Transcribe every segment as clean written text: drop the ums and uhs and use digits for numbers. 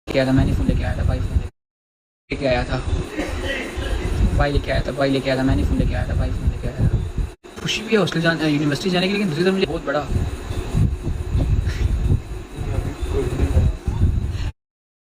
लेके आया था, मैं नहीं फ़ोन लेके आया था, भाई फ़ोन लेके आया था, भाई लेके आया था, भाई लेके आया था, मैं नहीं फ़ोन लेके आया था, भाई फ़ोन लेके आया था। खुशी भी है हॉस्टल जाने यूनिवर्सिटी जाने की, लेकिन दूसरी तरफ मुझे बहुत बड़ा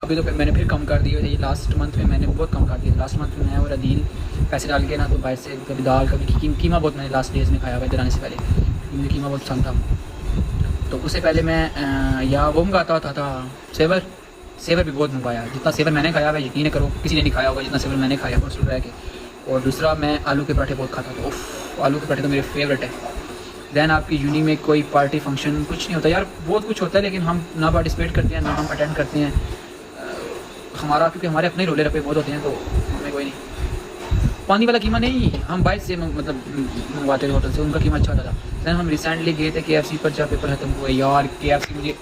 अभी तो मैंने फिर कम कर दिए थे। ये लास्ट मंथ में मैंने बहुत कम कर दिया था। लास्ट मंथ में मैं और अदील पैसे डाल के ना तो बाहर से कभी दाल कभी कीमा बहुत मैंने लास्ट डेज़ में खाया हुआ इधर आने से पहले, क्योंकि मुझे कीमा बहुत पसंद था। तो उससे पहले मैं या वो मंगाता होता था सेवर, सेवर भी बहुत मंगवाया। जितना सेवर मैंने खाया हुआ यकीन करो किसी ने नहीं खाया होगा जितना सेवर मैंने खाया हॉस्टल रह के। और दूसरा मैं आलू के पराठे बहुत खाता था। उफ, आलू के पराठे तो मेरे फेवरेट है। दैन आपकी यूनी में कोई पार्टी फंक्शन कुछ नहीं होता यार, बहुत कुछ होता है लेकिन हम ना पार्टिसिपेट करते हैं ना हम अटेंड करते हैं। हमारा क्योंकि हमारे अपने रोले रपे बहुत होते हैं तो हमें कोई नहीं। पानी वाला कीमा नहीं, हम बाइक से मतलब मंगवाते थे होटल से, उनका कीमा अच्छा होता था। दैन हम रिसेंटली गए थे KFC पर, जब पेपर खत्म हुए यार KFC मुझे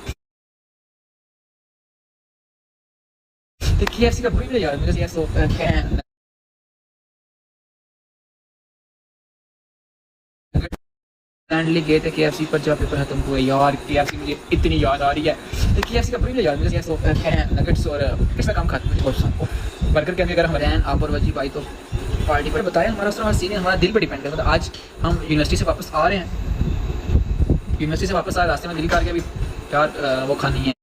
तो KFC का कोई भी यार मुझे ये सो रिसेंटली गए थे KFC पर, जब पेपर खत्म हुए यार KFC मुझे इतनी याद आ रही है। तो KFC का कोई यार मुझे ये सो नगेट्स और इसमें काम खाते मुझे बहुत पसंद। बर्गर के अंदर अगर हम रहन आप और वजी भाई तो पार्टी पर बताया हमारा हमारा सीनियर हमारा दिल पर डिपेंड करता है। आज हम यूनिवर्सिटी से वापस आ रहे हैं, यूनिवर्सिटी से वापस आ रहे रास्ते में दिल करके भी यार वो खानी है,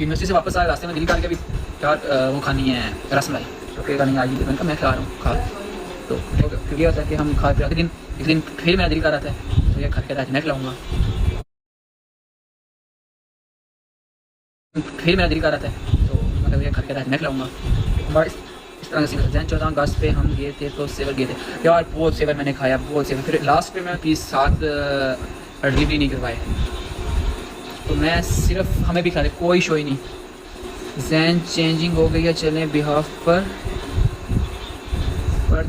यूनिवर्सिटी से वापस आ रहे रास्ते में दिल करके भी यार वो खानी है रसमलाई। तो कहेगा नहीं आज मैंने कहा मैं खा रहा हूँ खा। तो फिर ये होता है कि हम खा फिर अगले दिन एक दिन फिर मेरा दिल कर रहा था तो ये खा के आज मैं खिलाऊँगा, फिर मेरा दिल कर रहा था तो मतलब ये खा के आज मैं खिलाऊँगा। बड़ा इस तरह से जैन 14 अगस्त पे हम गए थे तो सेवर गए थे यार, बहुत सेवर मैंने खाया बहुत सेवर। फिर लास्ट पे मैं पीस 7 डिलीवरी नहीं करवाए तो मैं सिर्फ हमें भी खा रहे, कोई शो ही नहीं। जैन चेंजिंग हो गई है, चलें बिहाफ पर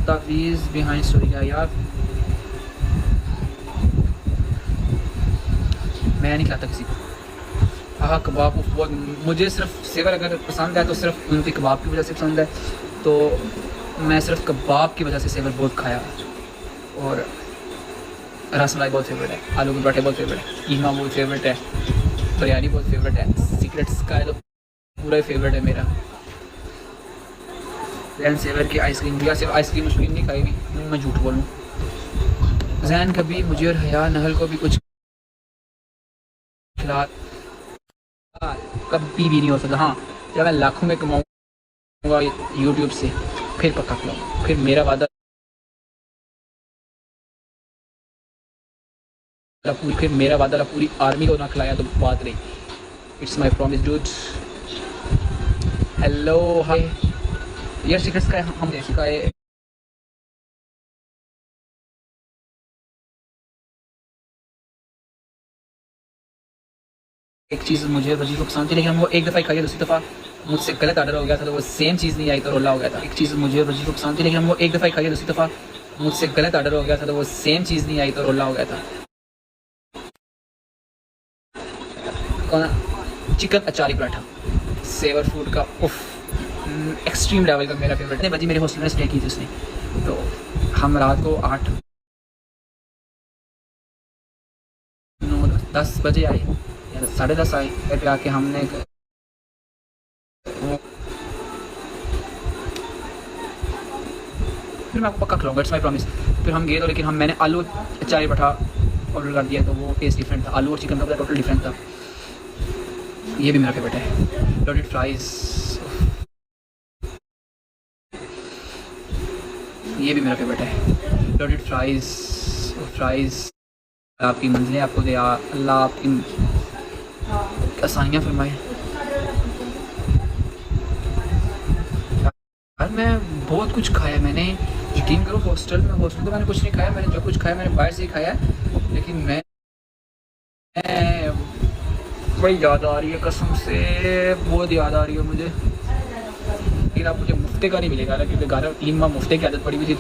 तावीज़ बिहाइंड स्टोरी का यार मैं नहीं खिलाता किसी को। हाँ कबाब बहुत, मुझे सिर्फ सेवर अगर पसंद है तो सिर्फ उनके कबाब की वजह से पसंद है, तो मैं सिर्फ कबाब की वजह से सेवर बहुत खाया। और रसमलाई बहुत फेवरेट है, आलू के पराठे बहुत फेवरेट है, कीमा बहुत फेवरेट है, बिरयानी बहुत फेवरेट है, सीक्रेट्स का है तो पूरा ही फेवरेट है मेरा। जैन सेवर की आइसक्रीम भैया सिर्फ आइसक्रीम नहीं खाएगी, मैं झूठ बोलूँ। जैन कभी मुझे और हया नहल को भी कुछ खिला कभी भी नहीं हो सकता। हाँ जब मैं लाखों में कमाऊँगा यूट्यूब से फिर पक्का खिलाऊँगा, फिर मेरा वादा पूरी आर्मी को ना खिलाया तो बात नहीं। It's my promise dude. Hello hi यार सीक्रेट्स का हम जैसे का है एक चीज़ मुझे वजी को पसंद थी लेकिन वो एक दफ़ा ही खाई, दूसरी दफ़ा मुझसे गलत ऑर्डर हो गया था तो वो सेम चीज़ नहीं आई तो रोला हो गया था। एक चीज़ मुझे वजी को पसंद थी लेकिन वो एक दफ़ा ही खाई, दूसरी दफ़ा मुझसे गलत ऑर्डर हो गया था तो वो सेम चीज़ नहीं आई तो रोला हो गया था। चिकन अचारी पराठा सेवर फूड का उफ एक्सट्रीम लेवल का मेरा फेवरेट है। बजी मेरे हॉस्टल में स्टे की थी उसने, तो हम रात को 8-9-10 बजे आए या 10:30 आए, फिर आके हमने फिर मैं आपको पक्का खिलाऊंगा, इट्स माई प्रॉमिस। फिर हम गए तो लेकिन मैंने आलू अचारी पराठा ऑर्डर कर दिया तो वो टेस्ट डिफरेंट था, आलू और चिकन का टोटल डिफरेंट था। ये भी मेरा फेवरेट है। लोडेड फ्राइज़, ये भी मेरा फेवरेट है। लोडेड फ्राइज़ आपकी मंजिलें आपको दे अल्लाह आपकी आसानियाँ फरमाए। यार मैं बहुत कुछ खाया, मैंने यकीन करो हॉस्टल तो मैंने कुछ नहीं खाया, मैंने जो कुछ खाया मैंने बाहर से ही खाया, लेकिन मैं बड़ी याद आ रही है कसम से, बहुत याद आ रही है मुझे। लेकिन अब मुझे मुफ्ते का नहीं मिलेगा ना क्योंकि घर 3 माह मुफ्ते की आदत पड़ी हुई थी,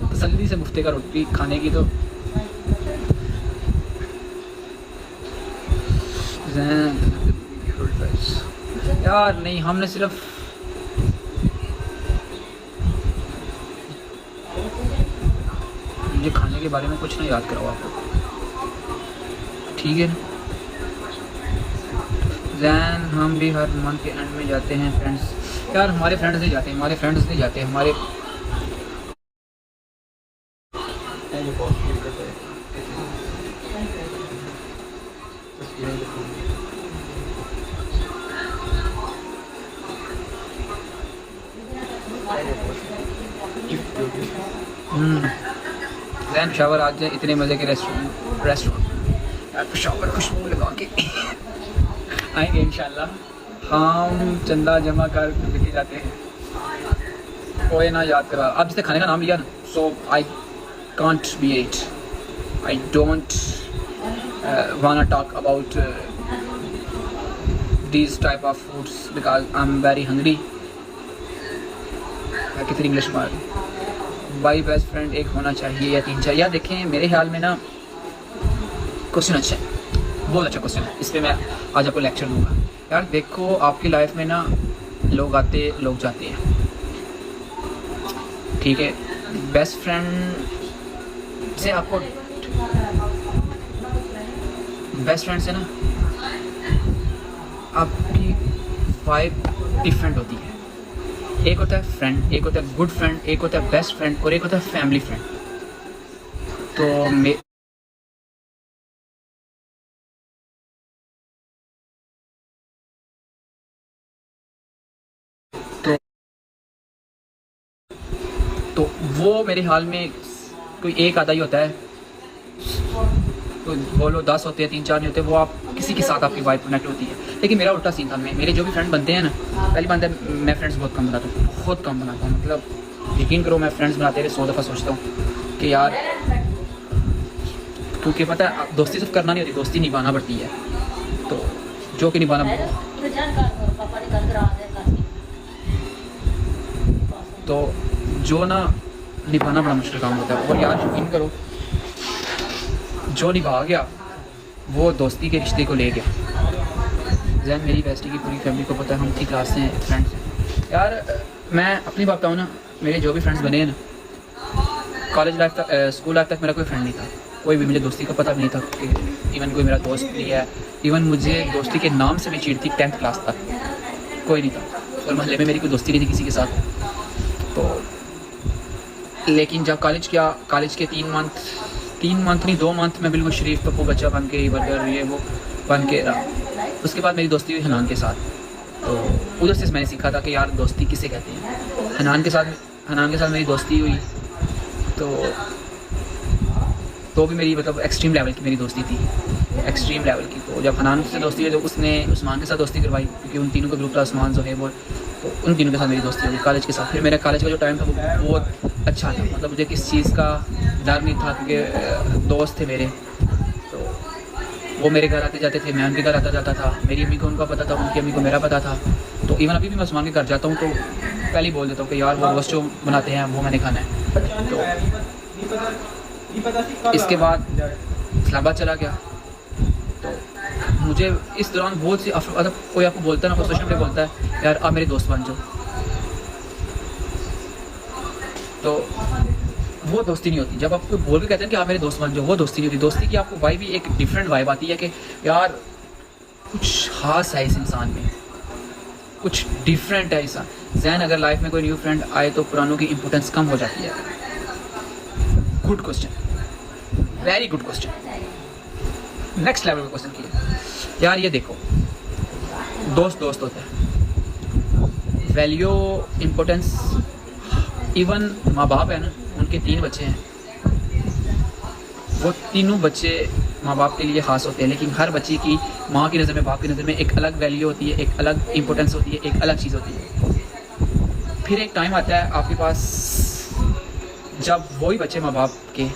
तसल्ली से मुफ्ते का रोटी खाने की। तो यार नहीं हमने सिर्फ मुझे खाने के बारे में कुछ ना याद कराओ आपको, ठीक है ना। जैन हम भी हर मंथ के एंड में जाते हैं फ्रेंड्स। यार हमारे फ्रेंड्स नहीं जाते, हमारे फ्रेंड्स नहीं जाते, हमारे जैन शावर आज जाए इतने मज़े के रेस्टोरेंट यार, शावर खुशबू लगा के आएंगे इंशाल्लाह। हम चंदा जमा कर लेके जाते हैं, कोई ना याद करा। आप जिसने खाने का नाम लिया ना, so I can't be it, I don't wanna talk about these type of foods because I'm very hungry। कितनी इंग्लिश मार भाई, बेस्ट फ्रेंड एक होना चाहिए या तीन चाहिए? यार देखें मेरे ख्याल में ना क्वेश्चन अच्छा है, बहुत अच्छा क्वेश्चन है, इस पर मैं आज आपको लेक्चर दूंगा। यार देखो आपकी लाइफ में ना लोग आते लोग जाते हैं, ठीक है। बेस्ट फ्रेंड से आपको, बेस्ट फ्रेंड से ना आपकी वाइब डिफरेंट होती है। एक होता है फ्रेंड, एक होता है गुड फ्रेंड, एक होता है बेस्ट फ्रेंड और एक होता है फैमिली फ्रेंड। तो तो वो मेरे हाल में कोई एक आधा ही होता है, तो बोलो 10 होते हैं, 3-4 नहीं होते, वो आप किसी के साथ आपकी वाइब कनेक्ट होती है। लेकिन मेरा उल्टा सीन था, मेरे जो भी फ्रेंड बनते हैं ना, पहली बात है मैं फ्रेंड्स बहुत कम बनाता हूँ, बहुत कम बनाता हूँ। मतलब यकीन करो मैं फ्रेंड्स बनाते हुए 100 दफ़ा सोचता हूँ कि यार, क्योंकि पता है दोस्ती सिर्फ करना नहीं होती, दोस्ती निभाना पड़ती है। तो जो कि निभाना, तो जो ना निभाना बड़ा मुश्किल काम होता है। और यार यकीन करो जो निभा गया वो दोस्ती के रिश्ते को ले गया। जैन मेरी बेस्टी की पूरी फैमिली को पता है, हम ठीक क्लास से हैं, फ्रेंड्स हैं। यार मैं अपनी बात बताऊँ ना, मेरे जो भी फ्रेंड्स बने हैं ना, कॉलेज लाइफ तक, स्कूल लाइफ तक मेरा कोई फ्रेंड नहीं था, कोई भी मुझे दोस्ती का पता भी नहीं था कि इवन कोई मेरा दोस्त भी है। इवन मुझे दोस्ती के नाम से भी चीड़ थी 10th क्लास तक, कोई नहीं था। और मोहल्ले में मेरी कोई दोस्ती नहीं थी किसी के साथ। तो लेकिन जब कॉलेज किया, कॉलेज के 3 मंथ नहीं 2 मंथ में बिल्कुल शरीफ पप्पू बच्चा बन के, बर्गर ये वो बन के रहा। उसके बाद मेरी दोस्ती हुई हनान के साथ। तो उधर से मैंने सीखा था कि यार दोस्ती किसे कहते हैं। हनान के साथ मेरी दोस्ती हुई, तो भी मेरी मतलब एक्सट्रीम लेवल की मेरी दोस्ती थी, एक्सट्रीम लेवल की। तो जब हनान से दोस्ती हुई तो उसने उस्मान के साथ दोस्ती करवाई, क्योंकि उन तीनों का ग्रुप था, उस्मान ज़ोहेब और, तो उन तीनों के साथ मेरी दोस्ती हुई कॉलेज के साथ। फिर मेरा कॉलेज का जो टाइम था वो बहुत अच्छा था, मतलब मुझे किस चीज़ का डर नहीं था, क्योंकि दोस्त थे मेरे। तो वो मेरे घर आते जाते थे, मैं उनके घर आता जाता था, मेरी अम्मी को उनका पता था, उनकी अम्मी को मेरा पता था। तो इवन अभी भी मैं उस्मान के घर जाता हूँ तो पहले ही बोल देता हूँ कि यार वो रोस्ट जो बनाते हैं वो मैंने खाना है। तो इसके बाद इस्लामाबाद चला गया। तो मुझे इस दौरान बहुत सी मतलब कोई आपको बोलता है ना, सोशल पे बोलता है यार आप मेरे दोस्त बन जाओ, तो वो दोस्ती नहीं होती। जब आपको बोल के कहते हैं कि आप मेरे दोस्त बन जाओ, वो दोस्ती नहीं होती। दोस्ती की आपको वाइब भी एक डिफरेंट वाइब आती है कि यार कुछ खास है इस इंसान में, कुछ डिफरेंट है ऐसा। जैन अगर लाइफ में कोई न्यू फ्रेंड आए तो पुरानों की इंपॉर्टेंस कम हो जाती है? Good question, very good question, next level का क्वेश्चन किया। यार ये देखो दोस्त होते हैं, वैल्यू इम्पोर्टेंस, इवन माँ बाप है ना, उनके 3 बच्चे हैं, वो तीनों बच्चे माँ बाप के लिए ख़ास होते हैं, लेकिन हर बच्चे की माँ की नज़र में, बाप की नज़र में एक अलग वैल्यू होती है, एक अलग इम्पोर्टेंस होती है, एक अलग चीज़ होती है। फिर एक टाइम आता है आपके पास जब वही बच्चे माँ बाप के,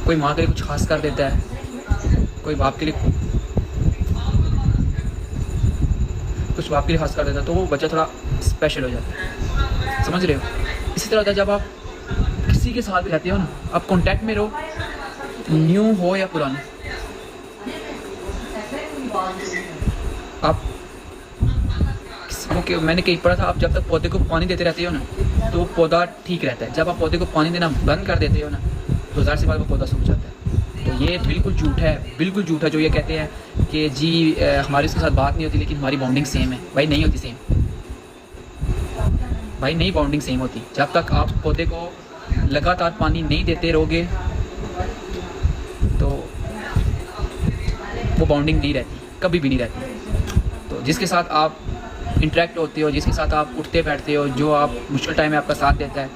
कोई माँ के लिए कुछ खास कर देता है, कोई बाप के लिए कुछ बाप के लिए खास कर देता है, तो वो बच्चा थोड़ा स्पेशल हो जाता है, समझ रहे हो? इसी तरह होता है जब आप किसी के साथ भी रहते हो ना, आप कांटेक्ट में रहो, न्यू हो या पुराना, आप किसी को, मैंने कहीं पढ़ा था, आप जब तक पौधे को पानी देते रहते हो ना तो पौधा ठीक रहता है। जब आप पौधे को पानी देना बंद कर देते हो ना तो ज़ाहिर सी बात वो पौधा सूख जाता है। तो ये बिल्कुल झूठ है, बिल्कुल झूठ है जो ये कहते हैं कि जी हमारी उसके साथ बात नहीं होती लेकिन हमारी बॉन्डिंग सेम है। भाई नहीं होती सेम, भाई नहीं बॉन्डिंग सेम होती। जब तक आप पौधे को लगातार पानी नहीं देते रहोगे तो वो बॉन्डिंग नहीं रहती, कभी भी नहीं रहती। तो जिसके साथ आप इंटरेक्ट होते हो, जिसके साथ आप उठते बैठते हो, जो आप मुश्किल टाइम में आपका साथ देता है,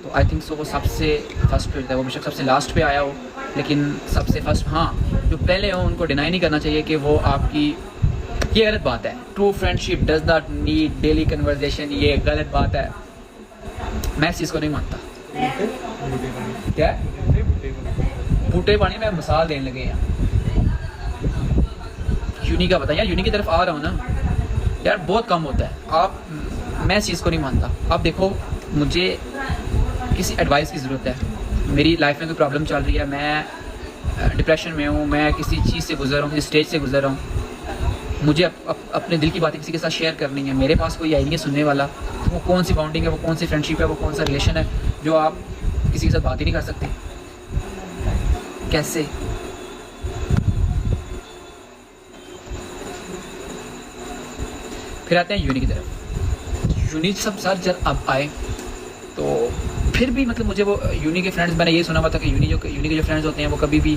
तो आई थिंक सो वो सबसे फर्स्ट पे होता है। वो बेशक सबसे लास्ट पे आया हो लेकिन सबसे फर्स्ट, हाँ जो पहले हो उनको डिनाई नहीं करना चाहिए कि वो आपकी, ये गलत बात है। True friendship does not need daily conversation, ये गलत बात है, मैं इस चीज़ को नहीं मानता। क्या बूटे पानी में मिसाल देने लगे हैं, यूनी का बताया, यूनी की तरफ आ रहा हूँ ना यार, बहुत कम होता है। आप, मैं इस चीज़ को नहीं मानता। आप देखो, मुझे किसी एडवाइस की ज़रूरत है, मेरी लाइफ में कोई प्रॉब्लम चल रही है, मैं डिप्रेशन में हूँ, मैं किसी चीज़ से गुजर रहा हूँ, किसी स्टेज से गुजर रहा हूँ, मुझे अपने दिल की बातें किसी के साथ शेयर करनी है, मेरे पास कोई आई नहीं है सुनने वाला, तो वो कौन सी बॉन्डिंग है, वो कौन सी फ्रेंडशिप है, वो कौन सा रिलेशन है जो आप किसी के साथ बात ही नहीं कर सकते? कैसे? फिर आते हैं यूनी की तरफ। यूनी सब सर जब अब आए तो फिर भी मतलब मुझे वो यूनी के फ्रेंड्स, मैंने ये सुना हुआ था कि यूनी के जो फ्रेंड्स होते हैं वो कभी भी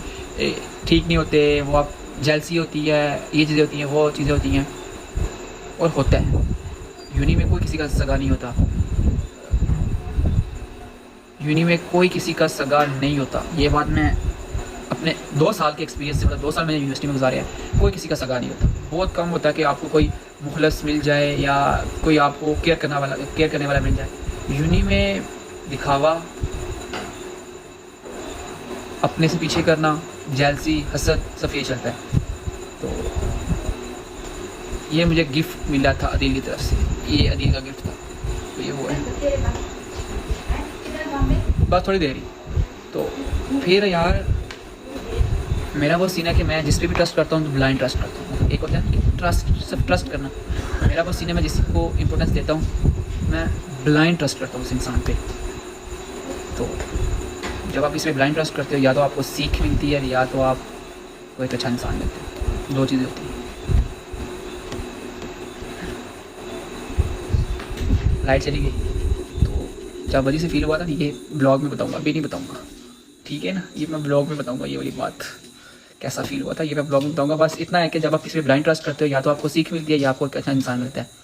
ठीक नहीं होते, वो आप जेलसी होती है, ये चीज़ें होती हैं, वो चीज़ें होती हैं, और होता है। यूनी में कोई किसी का सगा नहीं होता, यूनी में कोई किसी का सगा नहीं होता। ये बात मैं अपने 2 साल के एक्सपीरियंस से, मतलब 2 साल मैंने यूनिवर्सिटी में गुजारे हैं, कोई किसी का सगा नहीं होता। बहुत कम होता है कि आपको कोई मुखलस मिल जाए या कोई आपको केयर करने वाला मिल जाए। यूनी में दिखावा, अपने से पीछे करना, जेलसी, हसद, सब ये चलता है। तो ये मुझे गिफ्ट मिला था अदील की तरफ से, ये अदील का गिफ्ट था, तो ये वो है। बस थोड़ी देर ही तो फिर यार मेरा वो सीन है कि मैं जिस पे भी ट्रस्ट करता हूँ तो ब्लाइंड ट्रस्ट करता हूँ। एक होता है कि ट्रस्ट करना, मेरा वो सीन है, मैं जिसको इम्पोर्टेंस देता हूँ मैं ब्लाइंड ट्रस्ट करता हूँ उस इंसान पे। तो जब आप इस पर ब्लाइंड ट्रस्ट करते हो, या तो आपको सीख मिलती है या तो आप कोई एक अच्छा इंसान मिलते हो, 2 चीज़ें होती हैं। लाइट चली गई तो जब वजह से फील हुआ था, ये ब्लॉग में बताऊँगा, अभी नहीं बताऊँगा, ठीक है ना? ये मैं ब्लॉग में बताऊँगा, ये वाली बात कैसा फील हुआ था ये मैं ब्लॉग में बताऊँगा। बस इतना है कि जब आप किसी पे ब्लाइंड ट्रस्ट करते हो, या तो आपको सीख मिलती है या आपको एक अच्छा इंसान मिलता है।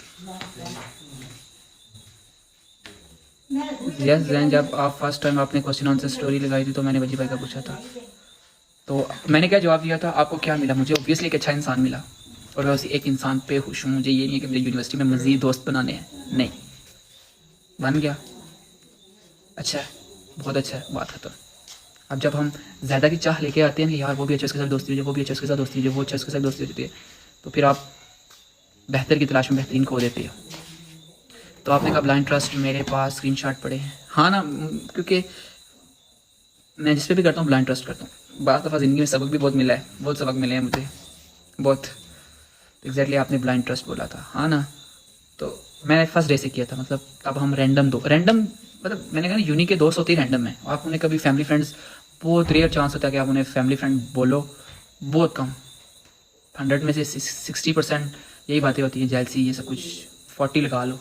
यस जैन, जब आप फर्स्ट टाइम आपने क्वेश्चन आंसर स्टोरी लगाई थी तो मैंने वजी भाई का पूछा था, तो मैंने क्या जवाब दिया था? आपको क्या मिला? मुझे ऑब्वियसली एक अच्छा इंसान मिला, और मैं उसी एक इंसान पे खुश हूँ। मुझे ये नहीं है कि मुझे यूनिवर्सिटी में मज़ीद दोस्त बनाने हैं, नहीं, बन गया, अच्छा है, बहुत अच्छा है, बात खत्म। अब जब हम ज़्यादा की चाह लेके आते हैं कि यार वो भी अच्छा उसके साथ दोस्ती हो जाए, वो भी अच्छा उसके साथ दोस्ती हो जाए, वो अच्छा उसके साथ दोस्ती हो जाती है, तो फिर आप बेहतर की तलाश में बेहतरीन खो देते हो। तो आपने कहा ब्लाइंड ट्रस्ट, मेरे पास स्क्रीनशॉट पड़े हैं, हाँ ना, क्योंकि मैं जिस पे भी करता हूँ ब्लाइंड ट्रस्ट करता हूँ। बात दफ़ा ज़िंदगी में सबक भी बहुत मिला है, बहुत सबक मिले हैं मुझे, बहुत। एग्जैक्टली आपने ब्लाइंड ट्रस्ट बोला था, हाँ ना। तो मैंने फर्स्ट डे से किया था, मतलब अब हम रैंडम मतलब मैंने कहा ना, यूनी के दोस्त होते ही रैंडम है। आप उन्हें कभी फैमिली फ्रेंड्स, बहुत रेयर चांस होता है कि आप उन्हें फैमिली फ्रेंड बोलो, बहुत कम, 100 में से 60% यही बातें होती हैं, जेलसी, ये सब कुछ। 40 लगा लो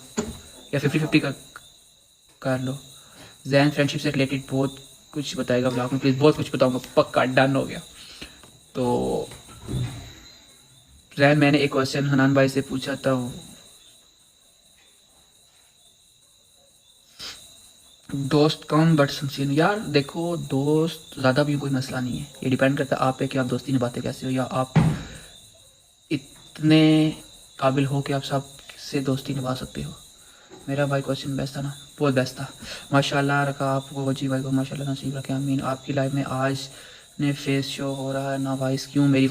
या 50-50 का कर लो। जैन फ्रेंडशिप से रिलेटेड बहुत कुछ बताएगा ब्लॉग में, प्लीज़, बहुत कुछ बताऊँगा, पक्का, डन हो गया। तो जैन, मैंने एक क्वेश्चन हनान भाई से पूछा था, दोस्त कम बट समझिए यार। देखो, दोस्त ज़्यादा भी कोई मसला नहीं है, ये डिपेंड करता है आप पे कि आप दोस्ती निभाते कैसे हो, या आप इतने काबिल हो कि आप सब से दोस्ती निभा सकते हो। मेरा भाई क्वेश्चन बेस्ट था ना, बहुत बेस्ट था, माशाल्लाह रखा आपको, वजी भाई को माशाल्लाह नसीब रखे, आमीन। आपकी लाइफ में आज ने फेस शो हो रहा है ना भाई, क्यों? मेरी